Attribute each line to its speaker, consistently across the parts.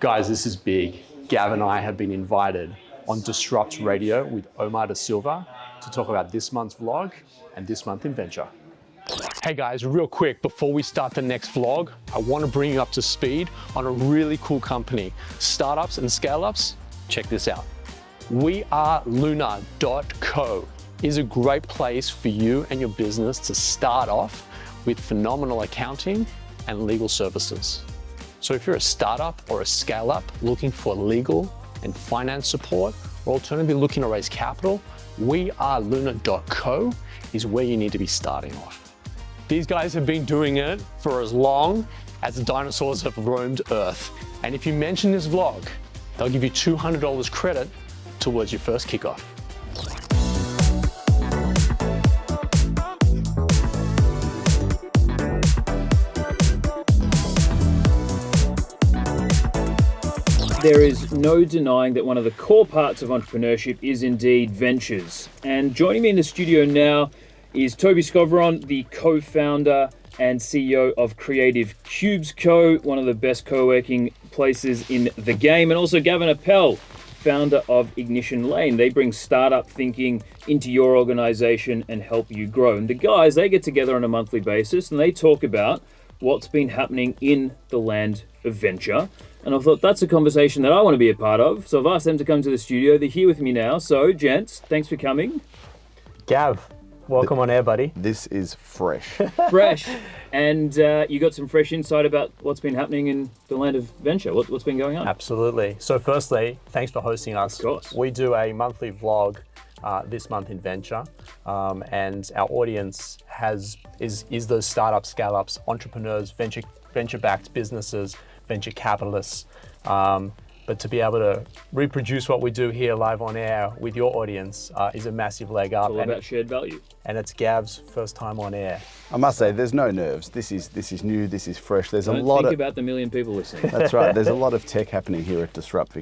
Speaker 1: Guys, this is big. Gav and I have been invited on Disrupt Radio with Omar Da Silva to talk about this month's vlog and this month in venture. Hey guys, real quick, before we start the next vlog, I want to bring you up to speed on a really cool company. Startups and scale-ups, check this out. weareluna.co is a great place for you and your business to start off with phenomenal accounting and legal services. So if you're a startup or a scale-up looking for legal and finance support, or alternatively looking to raise capital, weareluna.co is where you need to be starting off. These guys have been doing it for as long as the dinosaurs have roamed Earth. And if you mention this vlog, they'll give you $200 credit towards your first kickoff.
Speaker 2: There is no denying that one of the core parts of entrepreneurship is indeed ventures. And joining me in the studio now is Toby Skovron, the co-founder and CEO of creative Cubes.Co, one of the best co-working places in the game, and also Gavin Appel, founder of Ignition Lane. They bring startup thinking into your organization and help you grow. And the guys, they get together on a monthly basis and they talk about what's been happening in the land of venture. And I thought that's a conversation that I want to be a part of. So I've asked them to come to the studio. They're here with me now. So gents, thanks for coming.
Speaker 1: Gav, welcome on air, buddy.
Speaker 3: This is fresh.
Speaker 2: Fresh. And you got some fresh insight about what's been happening in the land of venture. What's been going on?
Speaker 1: Absolutely. So firstly, thanks for hosting us.
Speaker 2: Of course.
Speaker 1: We do a monthly vlog this month in venture, and our audience is those startups, scale-ups, entrepreneurs, venture-backed businesses, venture capitalists. But to be able to reproduce what we do here live on air with your audience is a massive leg up.
Speaker 2: It's all about shared value.
Speaker 1: And it's Gav's first time on air.
Speaker 3: I must say, there's no nerves. This is new. This is fresh. There's
Speaker 2: Don't
Speaker 3: a lot
Speaker 2: think
Speaker 3: of
Speaker 2: about the million people listening.
Speaker 3: That's right. There's a lot of tech happening here at Disrupt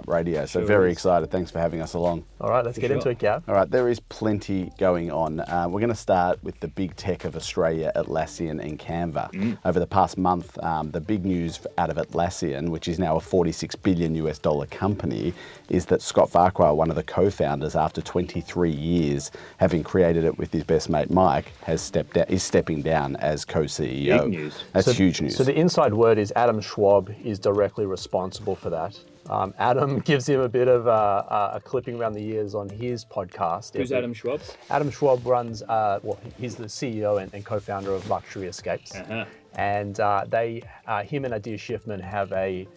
Speaker 3: Radio. So
Speaker 2: Sure
Speaker 3: very
Speaker 2: is.
Speaker 3: excited. Thanks for having us along.
Speaker 1: All right, let's get into it, Gav.
Speaker 3: All right, there is plenty going on. We're going to start with the big tech of Australia, Atlassian and Canva. Over the past month, the big news out of Atlassian, which is now a $46 billion company, is that Scott Farquhar, one of the co-founders, after 23 years, having created it with his best mate Mike, is stepping down as co-CEO.
Speaker 2: Big news.
Speaker 3: That's huge news.
Speaker 1: So the inside word is Adam Schwab is directly responsible for that. Adam gives him a bit of a clipping around the ears on his podcast.
Speaker 2: Who's Adam Schwab?
Speaker 1: Adam Schwab runs, he's the CEO and co-founder of Luxury Escapes. And him and Adir Schiffman have a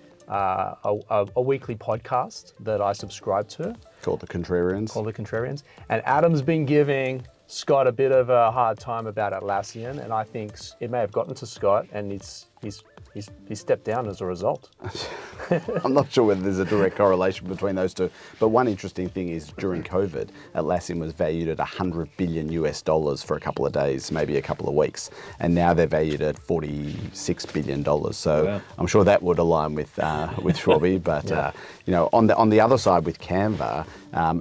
Speaker 1: weekly podcast that I subscribe to.
Speaker 3: Called The Contrarians.
Speaker 1: And Adam's been giving Scott a bit of a hard time about Atlassian, and I think it may have gotten to Scott, and he's stepped down as a result.
Speaker 3: I'm not sure whether there's a direct correlation between those two, but one interesting thing is during COVID, Atlassian was valued at $100 billion for a couple of days, maybe a couple of weeks, and now they're valued at $46 billion. So wow. I'm sure that would align with Schwabi, but on the other side with Canva,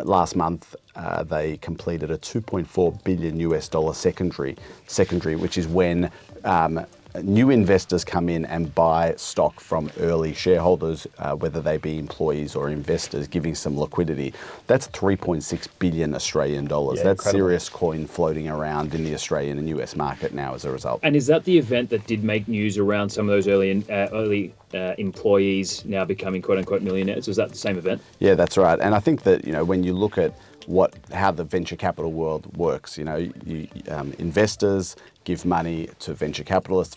Speaker 3: last month they completed a $2.4 billion secondary, which is when new investors come in and buy stock from early shareholders, whether they be employees or investors, giving some liquidity. That's 3.6 billion Australian dollars. That's incredible. Serious coin floating around in the Australian and US market now as a result.
Speaker 2: And is that the event that did make news around some of those early employees now becoming quote unquote millionaires? Was that the same event?
Speaker 3: Yeah, that's right. And I think that, when you look at how the venture capital world works, investors give money to venture capitalists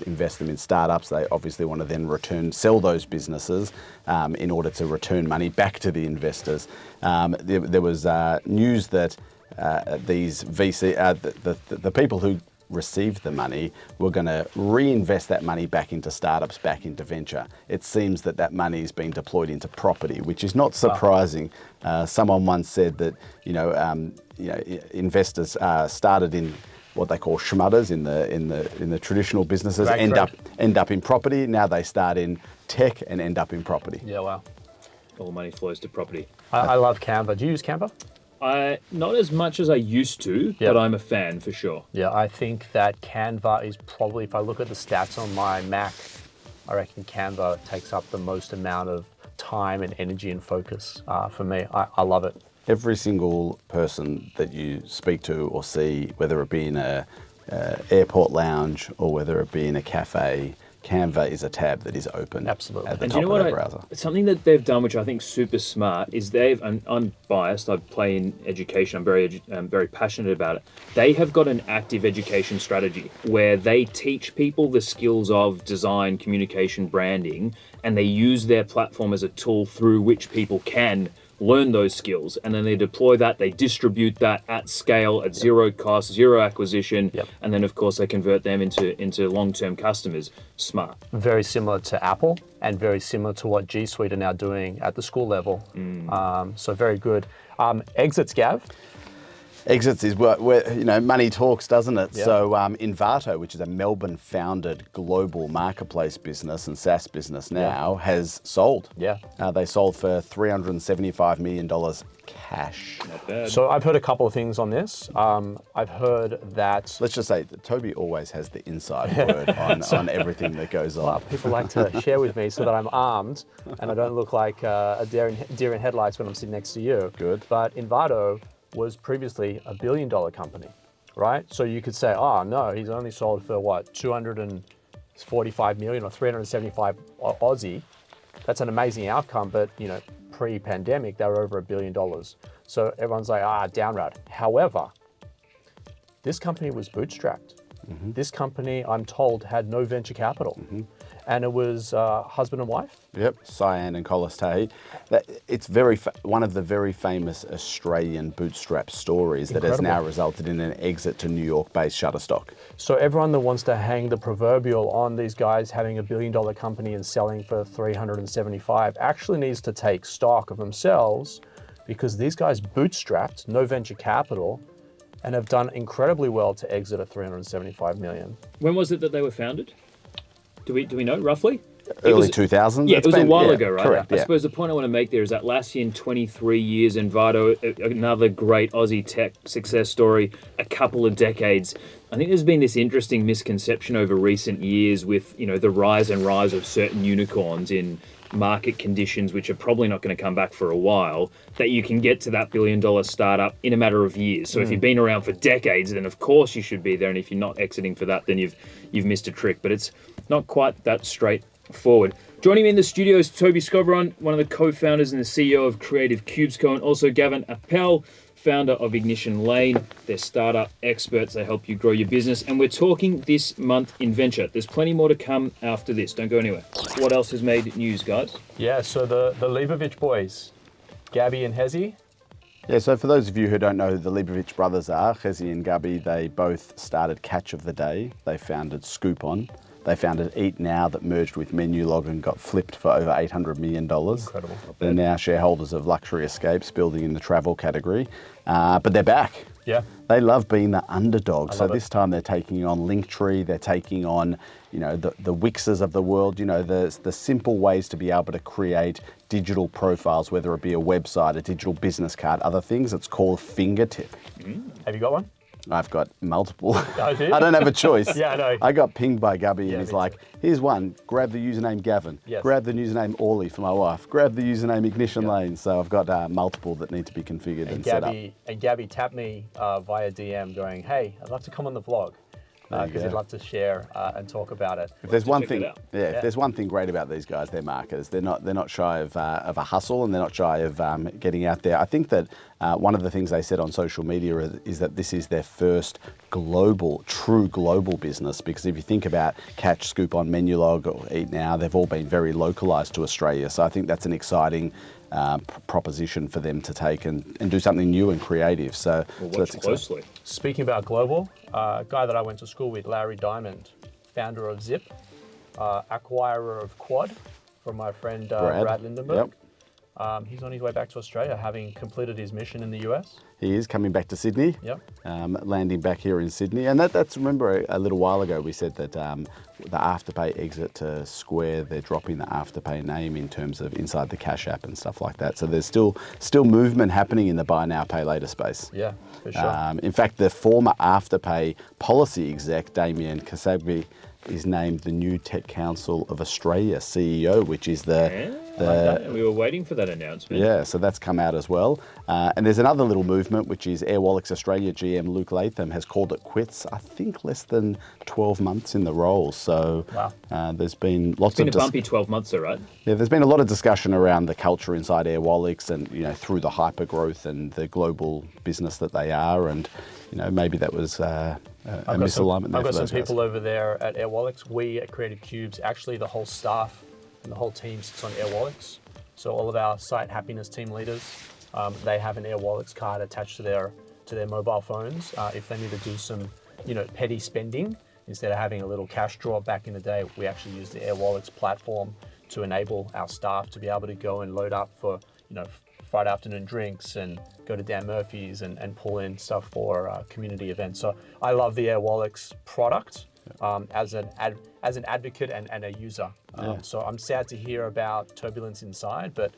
Speaker 3: invest them in startups. They obviously want to then sell those businesses in order to return money back to the investors. There was news that these VC, the people who received the money were going to reinvest that money back into startups, back into venture. It seems that money is being deployed into property, which is not surprising. Someone once said that investors started in what they call schmudders in the traditional businesses, end up in property. Now they start in tech and end up in property.
Speaker 1: Yeah, wow.
Speaker 2: All money flows to property.
Speaker 1: I love Canva. Do you use Canva?
Speaker 2: Not as much as I used to, but I'm a fan for sure.
Speaker 1: Yeah, I think that Canva is probably, if I look at the stats on my Mac, I reckon Canva takes up the most amount of time and energy and focus for me. I love it.
Speaker 3: Every single person that you speak to or see, whether it be in a airport lounge or whether it be in a cafe, Canva is a tab that is open.
Speaker 1: Absolutely.
Speaker 3: At the
Speaker 2: And
Speaker 3: top
Speaker 2: do you know
Speaker 3: of
Speaker 2: what?
Speaker 3: their browser.
Speaker 2: Something that they've done, which I think is super smart, is I'm biased. I play in education. I'm very passionate about it. They have got an active education strategy where they teach people the skills of design, communication, branding, and they use their platform as a tool through which people can learn those skills, and then they deploy that, they distribute that at scale at zero cost, zero acquisition, and then of course they convert them into long-term customers. Smart.
Speaker 1: Very similar to Apple and very similar to what G Suite are now doing at the school level. So very good. Exits, Gav?
Speaker 3: Exits is where money talks, doesn't it?
Speaker 1: Yeah.
Speaker 3: So Envato, which is a Melbourne-founded global marketplace business and SaaS business now, has sold.
Speaker 1: Yeah.
Speaker 3: They sold for $375 million cash.
Speaker 2: Not bad.
Speaker 1: So I've heard a couple of things on this. I've heard that
Speaker 3: Let's just say that Toby always has the inside word on everything that goes on.
Speaker 1: people like to share with me so that I'm armed and I don't look like a deer in headlights when I'm sitting next to you.
Speaker 3: Good.
Speaker 1: But Envato was previously $1 billion company, right? So you could say, oh no, he's only sold for what, 245 million or 375 Aussie. That's an amazing outcome, but pre-pandemic, they were over $1 billion. So everyone's like, down route. However, this company was bootstrapped. This company, I'm told, had no venture capital. And it was husband and wife?
Speaker 3: Yep, Cyan and Collis Ta'eed. It's one of the very famous Australian bootstrap stories that has now resulted in an exit to New York-based Shutterstock.
Speaker 1: So everyone that wants to hang the proverbial on these guys having $1 billion company and selling for 375 actually needs to take stock of themselves, because these guys bootstrapped, no venture capital, and have done incredibly well to exit at 375 million.
Speaker 2: When was it that they were founded? Do we know roughly?
Speaker 3: Early 2000s?
Speaker 2: Yeah, it was a while ago, right?
Speaker 3: Correct,
Speaker 2: I suppose the point I want to make there is Atlassian, 23 years, Envato, another great Aussie tech success story, a couple of decades. I think there's been this interesting misconception over recent years with, the rise and rise of certain unicorns in market conditions, which are probably not going to come back for a while, that you can get to that $1 billion startup in a matter of years. So if you've been around for decades, then of course you should be there. And if you're not exiting for that, then you've missed a trick. But it's not quite that straightforward. Joining me in the studio is Toby Scovron, one of the co-founders and the CEO of Creative Cubes.Co, and also Gavin Appel, founder of Ignition Lane. They're startup experts. They help you grow your business. And we're talking this month in venture. There's plenty more to come after this. Don't go anywhere. What else has made news, guys?
Speaker 1: Yeah, so the Leibovich boys, Gabby and Hezi.
Speaker 3: Yeah, so for those of you who don't know who the Leibovich brothers are, Hezi and Gabi, they both started Catch of the Day. They founded Scoopon. They founded Eat Now, that merged with Menulog and got flipped for over $800 million.
Speaker 1: Incredible.
Speaker 3: They're now shareholders of Luxury Escapes, building in the travel category. But they're back.
Speaker 1: Yeah.
Speaker 3: They love being the underdog. So
Speaker 1: love
Speaker 3: this time they're taking on Linktree, they're taking on, the Wixes of the world, the simple ways to be able to create digital profiles, whether it be a website, a digital business card, other things. It's called Fingertip.
Speaker 1: Have you got one?
Speaker 3: I've got multiple.
Speaker 1: Oh, do you?
Speaker 3: I don't have a choice.
Speaker 1: Yeah, I know.
Speaker 3: I got pinged by Gubby and he's
Speaker 1: me
Speaker 3: like, here's one, grab the username Gavin,
Speaker 1: Yes.
Speaker 3: grab the username Orly for my wife, grab the username Ignition Lane. So I've got multiple that need to be configured and set up.
Speaker 1: And Gabby tapped me via DM going, hey, I'd love to come on the vlog. Because he'd love to share and talk about it.
Speaker 3: If there's one thing,
Speaker 2: it out.
Speaker 3: if there's one thing great about these guys, they're marketers. They're not shy of a hustle, and they're not shy of getting out there. I think that one of the things they said on social media is that this is their first true global business. Because if you think about Catch, Scoopon, Menulog, or Eat Now, they've all been very localized to Australia. So I think that's an exciting proposition for them to take and do something new and creative. So,
Speaker 2: We'll
Speaker 3: so
Speaker 2: watch
Speaker 3: that's
Speaker 2: closely.
Speaker 1: Speaking about global, a guy that I went to school with, Larry Diamond, founder of Zip, acquirer of Quad from my friend Brad Lindenberg.
Speaker 3: Yep.
Speaker 1: He's on his way back to Australia, having completed his mission in the US.
Speaker 3: He is coming back to Sydney,
Speaker 1: Yep.
Speaker 3: landing back here in Sydney. And that's remember a little while ago we said that the Afterpay exit to Square, they're dropping the Afterpay name in terms of inside the Cash App and stuff like that. So there's still movement happening in the buy now, pay later space.
Speaker 1: Yeah, for sure.
Speaker 3: In fact, the former Afterpay policy exec, Damien Kasabri, is named the new Tech Council of Australia CEO, which is
Speaker 2: we were waiting for that announcement.
Speaker 3: Yeah, so that's come out as well. And there's another little movement, which is Airwallex Australia GM Luke Latham has called it quits, I think less than 12 months in the role. So there's been lots of...
Speaker 2: It's been a bumpy 12 months, though, right?
Speaker 3: Yeah, there's been a lot of discussion around the culture inside Airwallex and, through the hyper-growth and the global business that they are. And, maybe that was a misalignment there.
Speaker 1: I've got some people over there at Airwallex. We at Creative Cubes, actually the whole staff and the whole team sits on Airwallex. So all of our site happiness team leaders, they have an Airwallex card attached to their mobile phones. If they need to do some, petty spending, instead of having a little cash drawer back in the day, we actually use the Airwallex platform to enable our staff to be able to go and load up for, Friday afternoon drinks and go to Dan Murphy's and pull in stuff for community events. So I love the Airwallex product as an advocate and a user. So I'm sad to hear about turbulence inside, but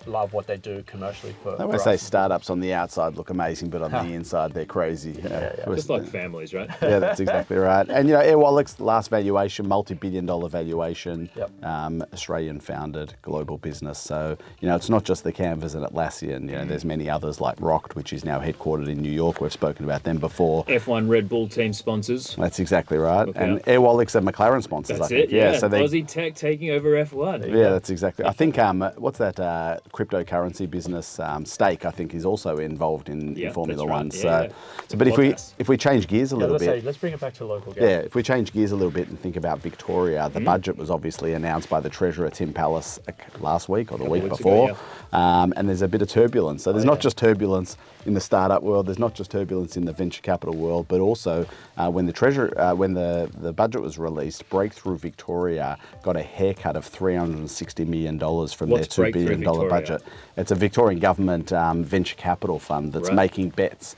Speaker 1: love what they do commercially for
Speaker 3: I always say startups on the outside look amazing, but on the inside they're crazy.
Speaker 2: Just like families, right?
Speaker 3: Yeah, that's exactly right. And Airwallex, last valuation, multi-billion-dollar valuation, Australian founded global business. So it's not just the Canvas and Atlassian. There's many others like Rocked, which is now headquartered in New York. We've spoken about them before.
Speaker 2: F1 Red Bull team sponsors.
Speaker 3: That's exactly right. And Airwallex are McLaren sponsors.
Speaker 2: That's
Speaker 3: I think.
Speaker 2: it. Yeah.
Speaker 3: So
Speaker 2: Aussie Tech taking over F1.
Speaker 3: Yeah, that's exactly. I think what's that cryptocurrency business? Stake, I think, is also involved in Formula One.
Speaker 2: Right.
Speaker 3: But if we change gears a little bit,
Speaker 1: let's bring it back to local game.
Speaker 3: yeah, if we change gears a little bit and think about Victoria, the budget was obviously announced by the Treasurer Tim Pallas last week or the week before, and there's a bit of turbulence. So there's not just turbulence in the startup world, there's not just turbulence in the venture capital world, but also when the budget was released, Breakthrough Victoria got a haircut of $360 million from their $2 billion budget. It's a Victorian government venture capital fund that's making bets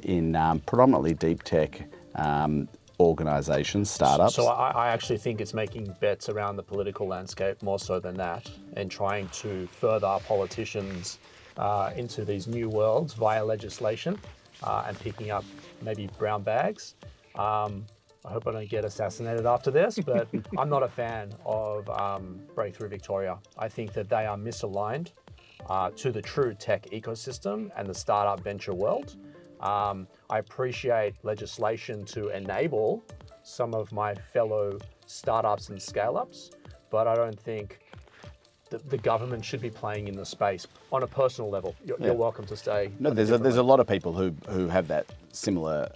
Speaker 3: in predominantly deep tech organisations, startups.
Speaker 1: So I actually think it's making bets around the political landscape more so than that, and trying to further our politicians into these new worlds via legislation and picking up maybe brown bags. I hope I don't get assassinated after this, but I'm not a fan of Breakthrough Victoria. I think that they are misaligned to the true tech ecosystem and the startup venture world. I appreciate legislation to enable some of my fellow startups and scale-ups, but I don't think the government should be playing in the space on a personal level. You're welcome to stay.
Speaker 3: No, there's a lot of people who have that similar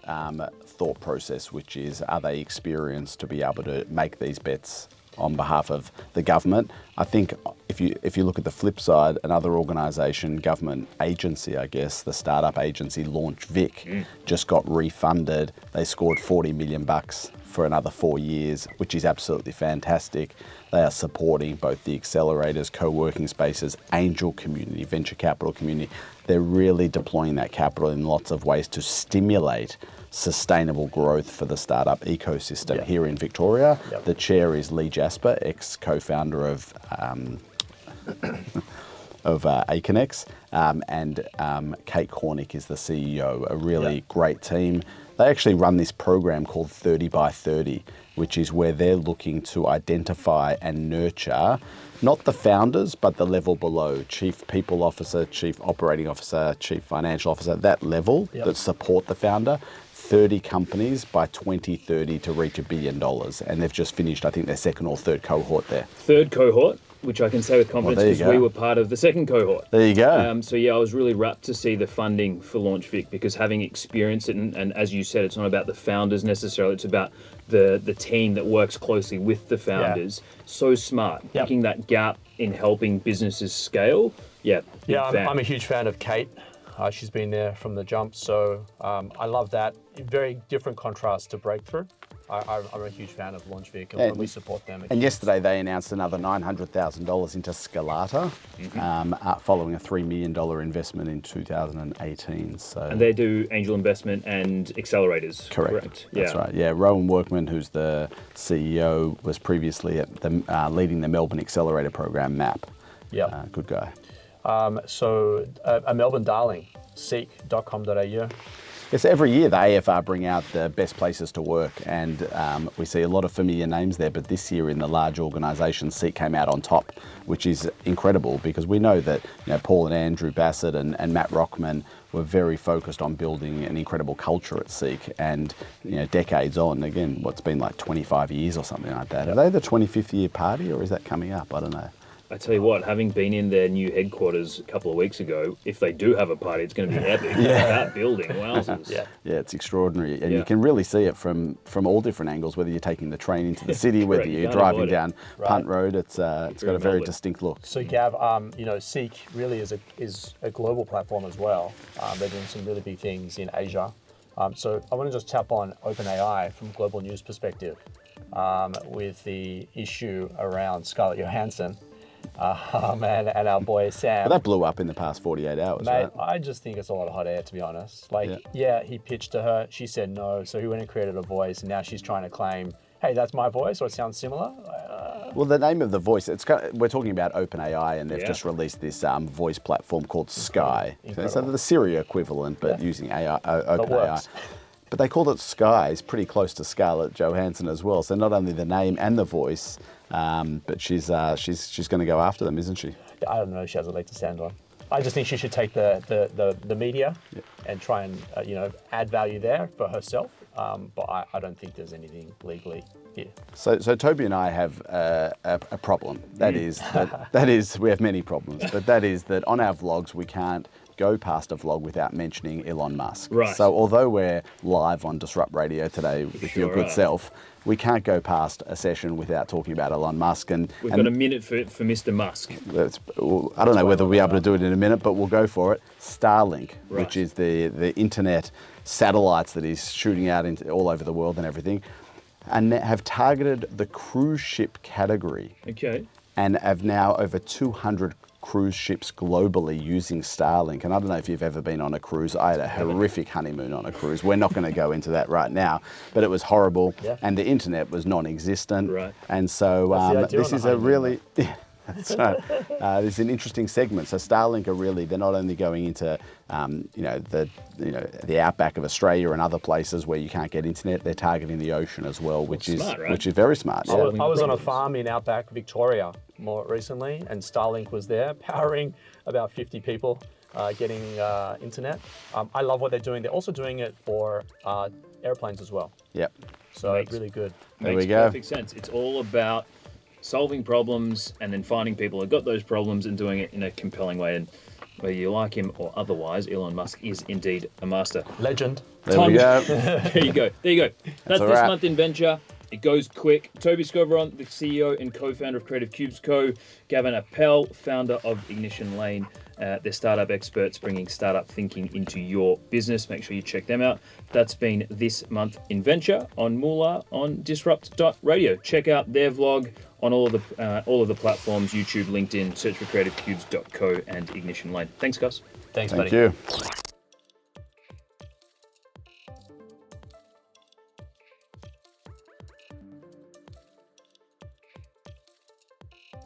Speaker 3: thought process, which is, are they experienced to be able to make these bets on behalf of the government? I think if you look at the flip side, another organisation, government agency, I guess, the startup agency LaunchVic, just got refunded. They scored $40 million for another 4 years, which is absolutely fantastic. They are supporting both the accelerators, co-working spaces, angel community, venture capital community. They're really deploying that capital in lots of ways to stimulate sustainable growth for the startup ecosystem here in Victoria. The chair is Lee Jasper, ex-co-founder of Aconex, and Kate Cornick is the CEO, a really great team. They actually run this program called 30 by 30, which is where they're looking to identify and nurture not the founders, but the level below, chief people officer, chief operating officer, chief financial officer, that level that support the founder. 30 companies by 2030 to reach $1 billion. And they've just finished, I think, their second or third cohort there.
Speaker 2: Third cohort, which I can say with confidence because we were part of the second cohort.
Speaker 3: There you go.
Speaker 2: So I was really rapt to see the funding for LaunchVic, because having experienced it, and as you said, it's not about the founders necessarily, it's about the team that works closely with the founders. So smart, picking that gap in helping businesses scale.
Speaker 1: I'm a huge fan of Kate. She's been there from the jump, so I love that. Very different contrast to Breakthrough. I'm a huge fan of LaunchVic, and we support them.
Speaker 3: And yesterday they announced another $900,000 into Scalata, following a $3 million investment in 2018. So.
Speaker 2: And they do angel investment and accelerators.
Speaker 3: Correct. That's right. Yeah, Rowan Workman, who's the CEO, was previously at leading the Melbourne Accelerator program, MAP.
Speaker 1: Yeah.
Speaker 3: Good guy.
Speaker 1: So a Melbourne darling, seek.com.au.
Speaker 3: Yes, every year the AFR bring out the best places to work, and we see a lot of familiar names there, but this year in the large organisations, Seek came out on top, which is incredible because we know that Paul and Andrew Bassett and Matt Rockman were very focused on building an incredible culture at Seek, and decades on, again, what's been like 25 years or something like that. Are they the 25th year party, or is that coming up? I don't know.
Speaker 2: I tell you what, having been in their new headquarters a couple of weeks ago, if they do have a party, it's going to be epic. That building, wowzers.
Speaker 3: Yeah, it's extraordinary, and you can really see it from all different angles. Whether you're taking the train into the city, whether you're driving down Punt Road, it's got a very distinct look.
Speaker 1: So Gav, Seek really is a global platform as well. They're doing some really big things in Asia. So I want to just tap on OpenAI from a global news perspective, with the issue around Scarlett Johansson. And our boy Sam.
Speaker 3: But that blew up in the past 48 hours,
Speaker 1: Mate,
Speaker 3: right?
Speaker 1: I just think it's a lot of hot air, to be honest. He pitched to her, she said no, so he went and created a voice, and now she's trying to claim, hey, that's my voice, or it sounds similar.
Speaker 3: Well, the name of the voice, we're talking about OpenAI, and they've just released this voice platform called Sky. So the Siri equivalent, but using OpenAI. But they called it Sky. It's pretty close to Scarlett Johansson as well. So not only the name and the voice, but she's going to go after them, isn't she?
Speaker 1: I don't know if she has a leg to stand on. I just think she should take the media and try and add value there for herself. But I don't think there's anything legally here.
Speaker 3: So Toby and I have a problem. That is we have many problems, but that is that on our vlogs we can't go past a vlog without mentioning Elon Musk.
Speaker 2: Right.
Speaker 3: So although we're live on Disrupt Radio today with your good self, we can't go past a session without talking about Elon Musk. And
Speaker 2: we've got a minute for Mr. Musk.
Speaker 3: I don't know whether we'll be able to do it in a minute, but we'll go for it. Starlink, which is the internet satellites that he's shooting out into all over the world and everything, and have targeted the cruise ship category.
Speaker 2: Okay.
Speaker 3: And have now over 200 cruise ships globally using Starlink. And I don't know if you've ever been on a cruise. I had a horrific honeymoon on a cruise. We're not going to go into that right now, but it was horrible, and the internet was non-existent.
Speaker 2: Right.
Speaker 3: And so this is a really... That's right. This is an interesting segment. So Starlink are really, they're not only going into the outback of Australia and other places where you can't get internet, they're targeting the ocean as well, which is smart, right? Which is very smart.
Speaker 1: I was on a farm in outback Victoria more recently, and Starlink was there powering about 50 people getting internet. I love what they're doing. They're also doing it for airplanes as well.
Speaker 3: Yep.
Speaker 1: So really good.
Speaker 3: There
Speaker 2: Makes
Speaker 3: we go.
Speaker 2: Perfect sense. It's all about solving problems and then finding people who got those problems and doing it in a compelling way. And whether you like him or otherwise, Elon Musk is indeed a master.
Speaker 1: Legend.
Speaker 3: There we go.
Speaker 2: There you go. That's this month in venture. It goes quick. Toby Scoveron, the CEO and co-founder of Creative Cubes.Co. Gavin Appel, founder of Ignition Lane. They're startup experts bringing startup thinking into your business. Make sure you check them out. That's been this month in venture on Moolah on Disrupt.radio. Check out their vlog on all of the platforms: YouTube, LinkedIn. Search for Creative Cubes.co and Ignition Lane. Thanks, guys.
Speaker 1: Thanks, buddy.
Speaker 3: Thank you.